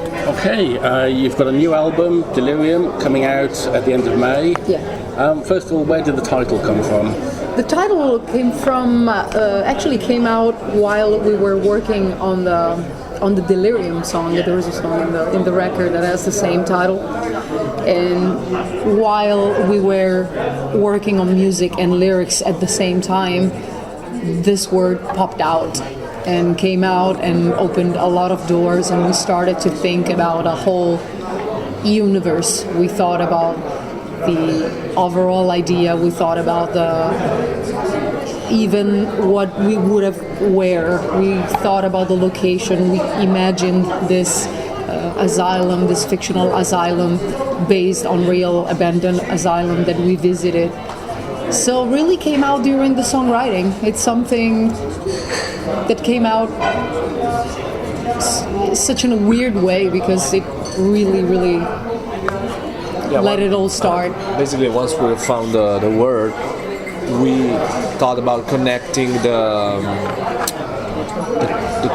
Okay, you've got a new album, Delirium, coming out at the end of May. Yeah. First of all, where did the title come from? The title came from, actually came out while we were working on the Delirium song. There was a song in the record that has the same title. And while we were working on music and lyrics at the same time, this word popped out and came out and opened a lot of doors, and we started to think about a whole universe. We thought about the overall idea, we thought about even what we would have wear. We thought about the location. We imagined this asylum, this fictional asylum based on real abandoned asylum that we visited. So really came out during the songwriting. It's something that came out such in a weird way because it really let it all start. Basically, once we found the word, we thought about connecting the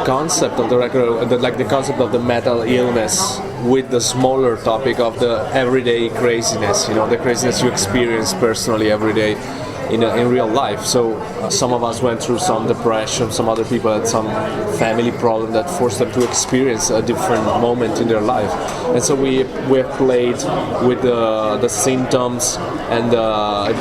concept of the record, the concept of the mental illness, with the smaller topic of the everyday craziness. The craziness you experience personally every day in real life. So some of us went through some depression, some other people had some family problem that forced them to experience a different moment in their life. And so we have played with the symptoms, and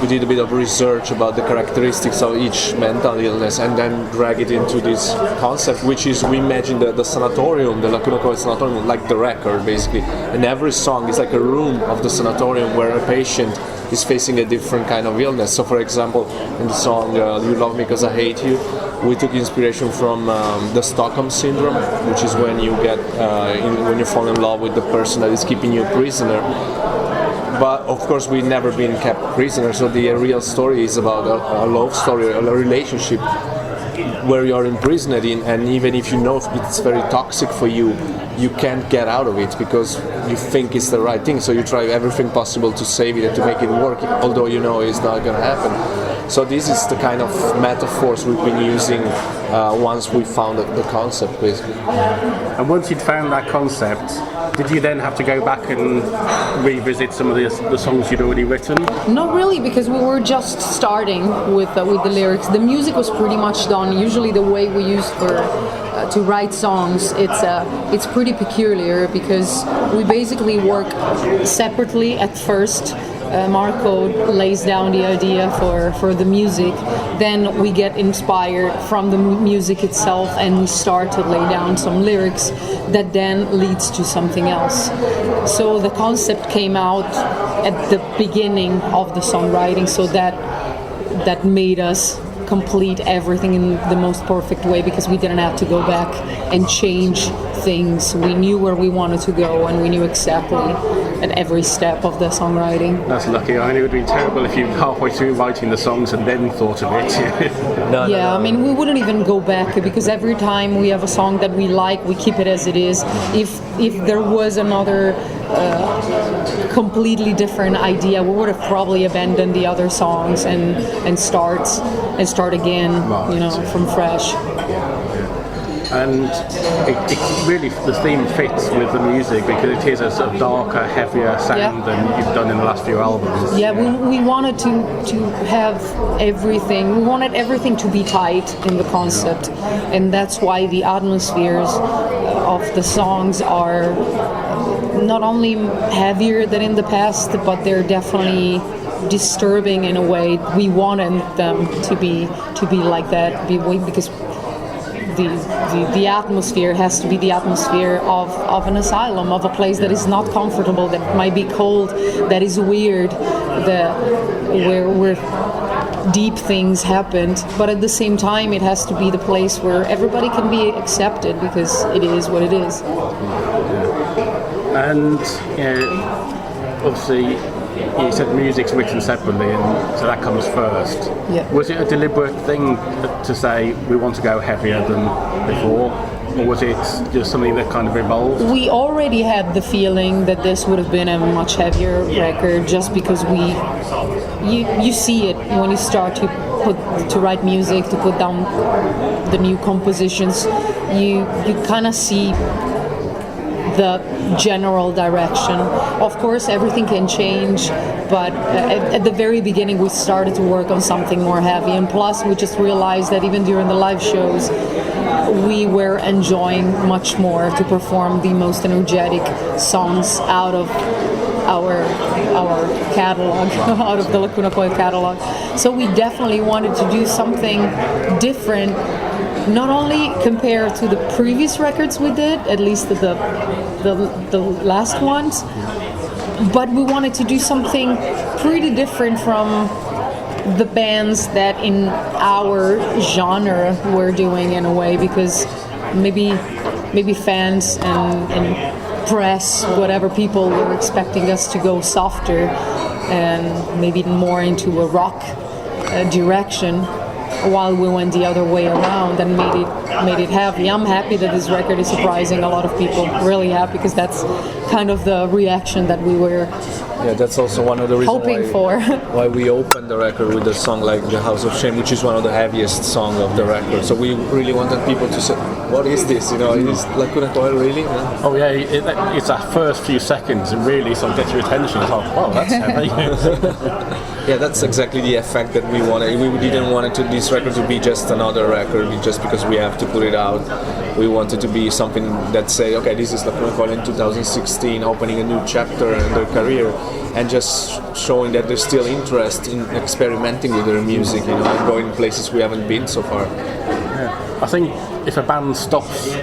we did a bit of research about the characteristics of each mental illness, and then drag it into this concept, which is, we imagine the sanatorium, the Lacuna coil sanatorium, like the record basically. And every song is like a room of the sanatorium where a patient is facing a different kind of illness. So for example, in the song You Love Me Because I Hate You, we took inspiration from the Stockholm Syndrome, which is when you get when you fall in love with the person that is keeping you a prisoner. But of course we've never been kept prisoner, so the real story is about a love story, a relationship where you're imprisoned in, and even if you know it's very toxic for you, you can't get out of it because you think it's the right thing, so you try everything possible to save it and to make it work, although you know it's not going to happen. So this is the kind of metaphors we've been using once we found the concept, basically. And once you'd found that concept, did you then have to go back and revisit some of the songs you'd already written? Not really, because we were just starting with the lyrics. The music was pretty much done. Usually the way we use to write songs, it's pretty peculiar because we basically work separately at first. Marco lays down the idea for the music, then we get inspired from the music itself and we start to lay down some lyrics that then leads to something else. So the concept came out at the beginning of the songwriting, so that made us complete everything in the most perfect way because we didn't have to go back and change things. We knew where we wanted to go and we knew exactly at every step of the songwriting. That's lucky. I mean, it would be terrible if you halfway through writing the songs and then thought of it. No. I mean, we wouldn't even go back because every time we have a song that we like, we keep it as it is. If there was another completely different idea, we would have probably abandoned the other songs and start again, from fresh. And it really, the theme fits with the music because it is a sort of darker, heavier sound than you've done in the last few albums. Yeah, we wanted to have everything. We wanted everything to be tight in the concept, and that's why the atmospheres of the songs are not only heavier than in the past, but they're definitely disturbing in a way. We wanted them to be like that, because the atmosphere has to be the atmosphere of an asylum, of a place that is not comfortable, that might be cold, that is weird, where deep things happened, but at the same time it has to be the place where everybody can be accepted because it is what it is. And obviously you said music's written separately, and so that comes first. Yeah. Was it a deliberate thing to say we want to go heavier than before, or was it just something that kind of evolved? We already had the feeling that this would have been a much heavier record, just because you see it when you start to write music, to put down the new compositions. You kind of see the general direction. Of course, everything can change, but at the very beginning we started to work on something more heavy, and plus we just realized that even during the live shows we were enjoying much more to perform the most energetic songs out of our catalog, out of the Lacuna Coil catalog. So we definitely wanted to do something different, not only compared to the previous records we did, at least the last ones, but we wanted to do something pretty different from the bands that in our genre were doing, in a way, because maybe fans and press, whatever, people were expecting us to go softer and maybe more into a rock direction, while we went the other way around and made it heavy. I'm happy that this record is surprising a lot of people, really happy, because that's kind of the reaction that we were that's also one of the reasons hoping for. why we opened the record with a song like The House of Shame, which is one of the heaviest songs of the record. So we really wanted people to say, what is this? You know, is Lacuna Coil really? Yeah. Oh yeah, it's that first few seconds and really sort of gets your attention. It's like, oh, that's heavy. Yeah, that's exactly the effect that we wanted. We didn't want this record to be just another record, just because we have to put it out. We wanted to be something that say, okay, this is Lacuna Coil in 2016, opening a new chapter in their career, and just showing that there's still interest in experimenting with their music, you know, and going places we haven't been so far. Yeah. I think if a band stops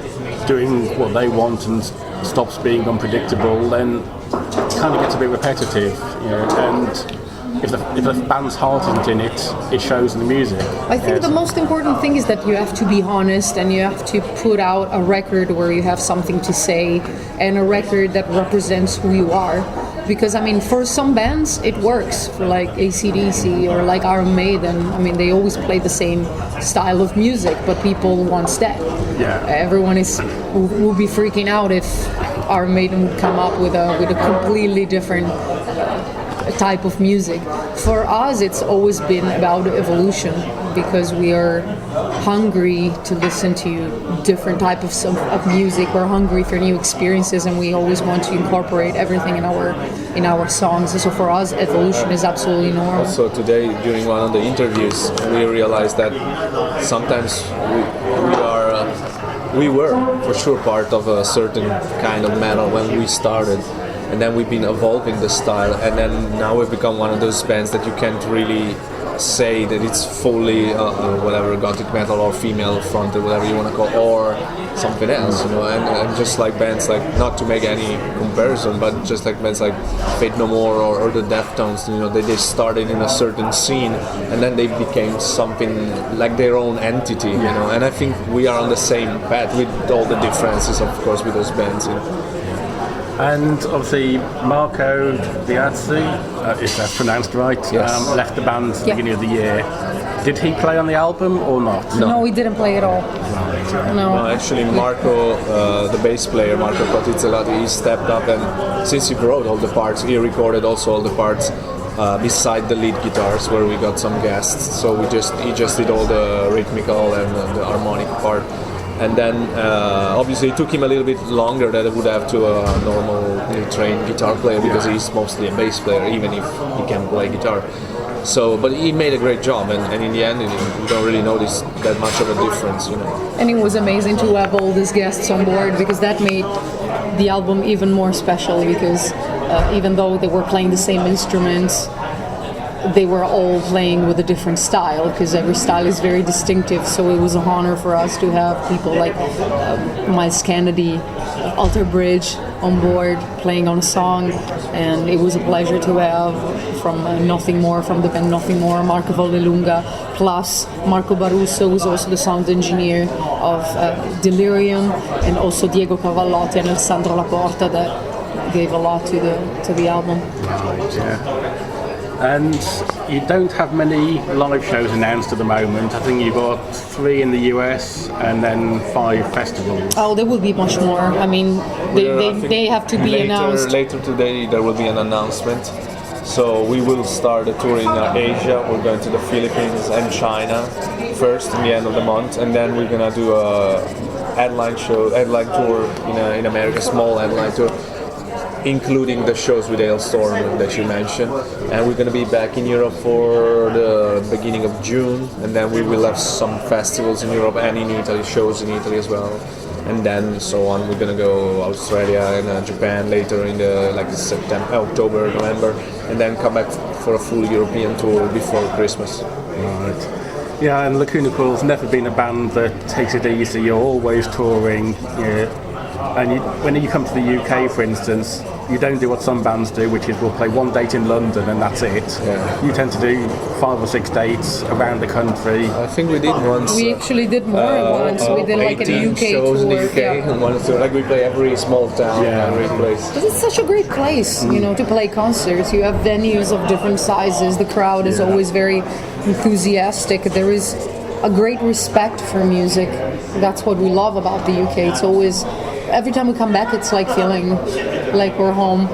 doing what they want and stops being unpredictable, then it kind of gets a bit repetitive, you know, and if the band's heart isn't in it, it shows in the music. I think the most important thing is that you have to be honest, and you have to put out a record where you have something to say, and a record that represents who you are. Because, I mean, for some bands it works, for like AC/DC or like Iron Maiden. I mean, they always play the same style of music, but people want that. Yeah. Everyone will be freaking out if Iron Maiden would come up with a completely different type of music. For us, it's always been about evolution, because we are hungry to listen to different types of music. We're hungry for new experiences, and we always want to incorporate everything in our songs. So for us, evolution is absolutely normal. So today, during one of the interviews, we realized that sometimes we were for sure part of a certain kind of metal when we started. And then we've been evolving the style, and then now we've become one of those bands that you can't really say that it's fully whatever, gothic metal or female fronted, whatever you want to call it, or something else, you know. And just like bands like, not to make any comparison, but just like bands like Fate No More or the Deftones, you know, they started in a certain scene and then they became something like their own entity, you know. And I think we are on the same path, with all the differences, of course, with those bands, you know. And obviously Marco Diazzi, if that's pronounced right, Yes. left the band at the beginning of the year. Did he play on the album or not? No, we didn't play at all. No. Actually, Marco, the bass player, Marco Cotizzelati, he stepped up, and since he wrote all the parts, he recorded also all the parts beside the lead guitars, where we got some guests. So he just did all the rhythmical and the harmonic part. And then obviously it took him a little bit longer than it would have to a normally trained guitar player, because he's mostly a bass player, even if he can play guitar. So, but he made a great job, and in the end, you don't really notice that much of a difference, you know. And it was amazing to have all these guests on board, because that made the album even more special, because even though they were playing the same instruments, they were all playing with a different style, because every style is very distinctive. So it was an honor for us to have people like Miles Kennedy, Alter Bridge on board playing on a song, and it was a pleasure to have from Nothing More, from the band Nothing More, Marco Vallelunga, plus Marco Barusso, who's also the sound engineer of Delirium, and also Diego Cavallotti and Alessandro Laporta, that gave a lot to the album. Right, yeah. And you don't have many live shows announced at the moment. I think you've got 3 in the US and then 5 festivals. Oh, there will be much more. I mean, they have to be announced. Later today there will be an announcement. So we will start a tour in Asia. We're going to the Philippines and China first in the end of the month, and then we're gonna do headline tour in America, small headline tour, including the shows with Hailstorm that you mentioned. And we're going to be back in Europe for the beginning of June, and then we will have some festivals in Europe and in Italy, shows in Italy as well. And then so on. We're gonna go Australia and Japan later in the September, October, November, and then come back for a full European tour before Christmas. Right. Yeah, and Lacuna Coil's never been a band that takes it easy. You're always touring. And when you come to the UK, for instance, you don't do what some bands do, which is we'll play one date in London and that's it. Yeah. You tend to do 5 or 6 dates around the country. I think we did once. We actually did more once. We did like an UK shows tour. in the UK, and once we play every small town, every place. Because it's such a great place, to play concerts. You have venues of different sizes. The crowd is always very enthusiastic. There is a great respect for music. That's what we love about the UK. It's always, every time we come back, it's like feeling like we're home.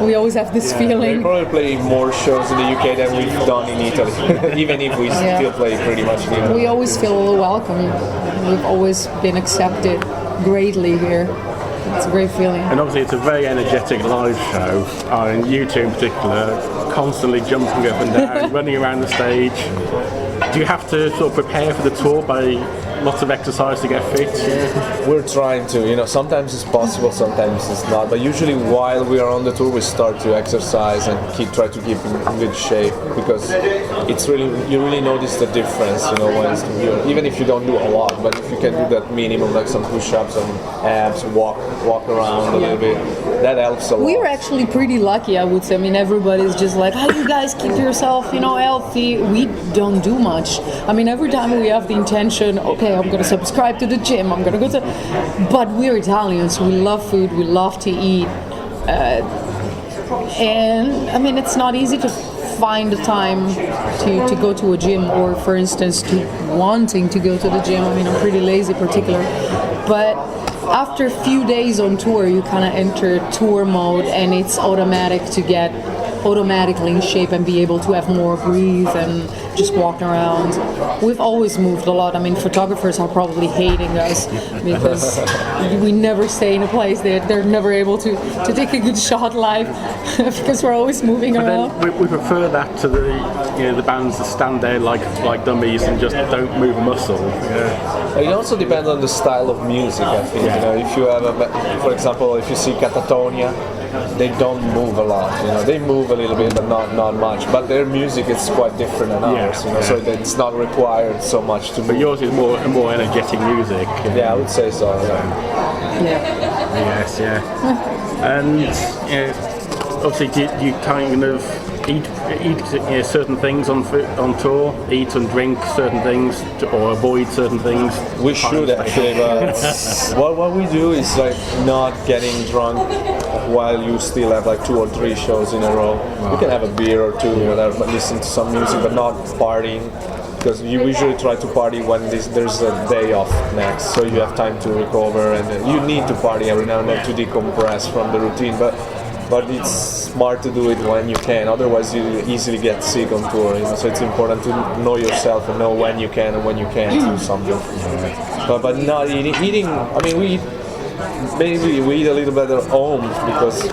We always have this feeling. We probably play more shows in the UK than we've done in Italy, even if we still play pretty much in Italy. We always feel welcome. We've always been accepted greatly here. It's a great feeling. And obviously it's a very energetic live show, and you two in particular, constantly jumping up and down, running around the stage. Do you have to sort of prepare for the tour by lots of exercise to get fit? We're trying to, sometimes it's possible, sometimes it's not. But usually while we are on the tour, we start to exercise and try to keep in good shape, because it's really, you really notice the difference, when even if you don't do a lot, but if you can do that minimum, like some push-ups and abs, walk around a little bit, that helps a lot. We were actually pretty lucky, I would say. I mean, everybody's just like, how do you guys keep yourself, healthy? We don't do much. I mean, every time we have the intention, okay, I'm going to subscribe to the gym, I'm going to go to... But we're Italians, we love food, we love to eat. And, I mean, it's not easy to find the time to go to a gym, or, for instance, to wanting to go to the gym. I mean, I'm pretty lazy, particular. But after a few days on tour, you kind of enter tour mode, and it's automatic to get automatically in shape and be able to have more breathe and just walk around. We've always moved a lot. I mean, photographers are probably hating us because we never stay in a place that they're never able to take a good shot live because we're always moving around. Then we prefer that to the bands that stand there like dummies and just don't move a muscle. Yeah. It also depends on the style of music, I think. If you have for example, if you see Catatonia, they don't move a lot. They move a little bit, but not much. But their music is quite different than ours. So it's not required so much to move. But yours is more energetic music. Yeah, I would say so. Yes, and obviously, do you kind of eat certain things on tour, eat and drink certain things, or avoid certain things? We should actually, but what we do is like not getting drunk while you still have like 2 or 3 shows in a row. Wow. You can have a beer or 2, whatever, but listen to some music, but not partying. Because you usually try to party when there's a day off next, so you have time to recover, and you need to party every now and then to decompress from the routine. But it's smart to do it when you can, otherwise you easily get sick on tour. So it's important to know yourself and know when you can and when you can't do something. But not eating. I mean, we eat a little bit at home because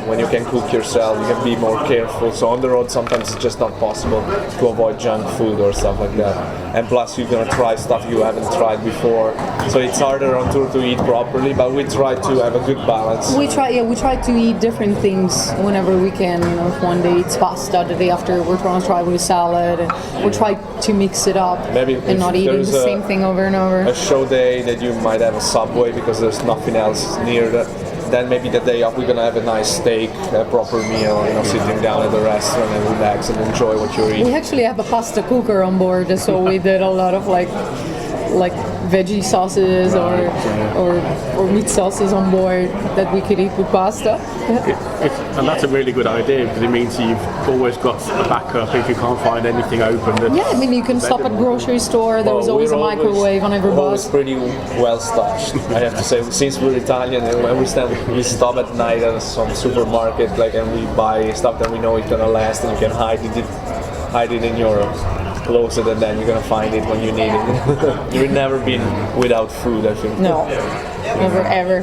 when you can cook yourself, you can be more careful. So on the road, sometimes it's just not possible to avoid junk food or stuff like that. And plus, you're gonna try stuff you haven't tried before, so it's harder on tour to eat properly. But we try to have a good balance. We try to eat different things whenever we can. If one day it's pasta, the day after we're trying to try with salad, and we try to mix it up and not eating the same thing over and over. A show day that you might have a Subway because there's nothing else near that. Then maybe the day off we're gonna have a nice steak, a proper meal, sitting down at the restaurant and relax and enjoy what you're eating. We actually have a pasta cooker on board, so we did a lot of like veggie sauces or meat sauces on board that we could eat with pasta. And that's a really good idea, because it means you've always got a backup if you can't find anything open. Yeah, I mean, you can stop at grocery store. There's always a microwave on every bus. Always pretty well stocked, I have to say. Since we're Italian, we stop at night at some supermarket, and we buy stuff that we know is gonna last, and you can hide it in Europe. close it, and then you're gonna find it when you need it. You've never been without food, I think. No, never ever.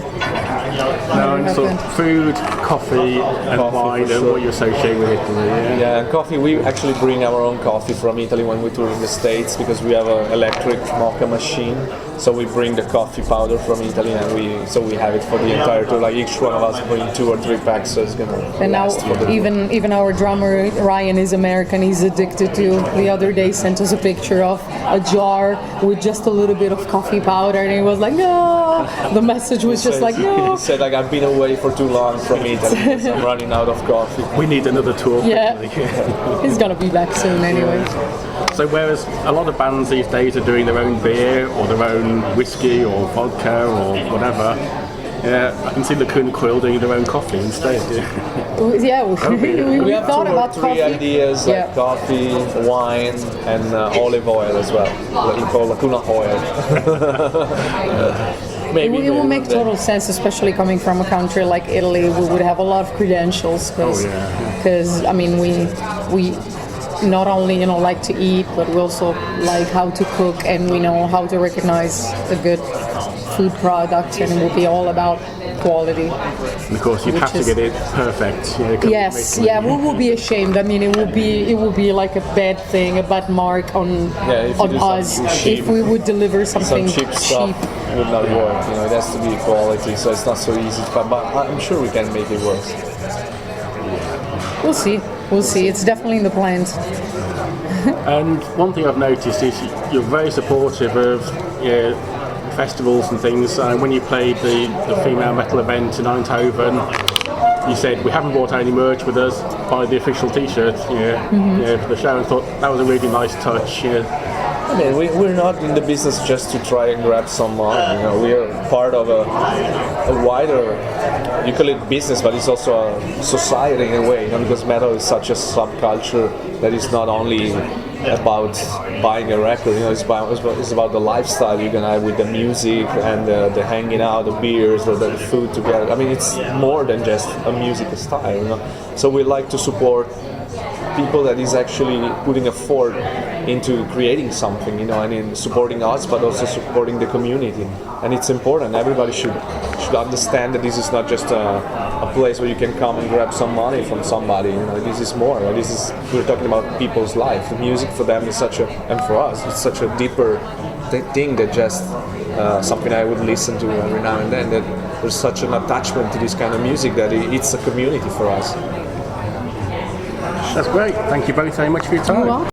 No, and sort of food, coffee, and Coffee, wine, for and sure. what you associate with Italy. Yeah. Yeah, and coffee, we actually bring our own coffee from Italy when we tour in the States, because we have an electric mocha machine. So we bring the coffee powder from Italy, and we have it for the entire tour. Like each one of us bring 2 or 3 packs, so it's gonna And now last for the even our drummer Ryan is American. He's addicted to. The other day sent us a picture of a jar with just a little bit of coffee powder, and he was like, "No." The message was just like, "No." He said, like, I've been away for too long from Italy because I'm running out of coffee. We need another tour. Yeah. quickly. He's gonna be back soon anyway. So whereas a lot of bands these days are doing their own beer or their own whiskey or vodka or whatever, I can see Lacuna Coil doing their own coffee instead. Yeah, we have thought 2 or about 3 coffee. ideas, like Yeah. coffee, wine, and olive oil as well. What we call Lacuna oil. Maybe It will make then. total sense, especially coming from a country like Italy. We would have a lot of credentials because I mean we not only like to eat, but we also like how to cook, and we know how to recognize a good food product, and it will be all about quality. And of course, you'd have to get it perfect. 'Cause Yes, yeah, we will be ashamed. I mean, it will be like a bad thing, a bad mark on if you do us something cheap, if we would deliver something some cheap stuff would not work. It has to be quality, so it's not so easy. But I'm sure we can make it work. We'll see. We'll see. It's definitely in the plans. And one thing I've noticed is you're very supportive of festivals and things. When you played the female metal event in Eindhoven, you said, "We haven't brought any merch with us, buy the official T-shirt for the show," and thought that was a really nice touch. I mean, we're not in the business just to try and grab some money. We are part of a wider, you call it business, but it's also a society in a way. Because metal is such a subculture that is not only about buying a record. It's about the lifestyle you can have with the music and the hanging out, the beers, or the food together. I mean, it's more than just a music style. So we like to support people that is actually putting effort into creating something, and in supporting us, but also supporting the community. And it's important. Everybody should understand that this is not just a place where you can come and grab some money from somebody. This is more. We're talking about people's life. The music for them is and for us, it's such a deeper thing than just something I would listen to every now and then. That there's such an attachment to this kind of music that it's a community for us. That's great. Thank you both very much for your time.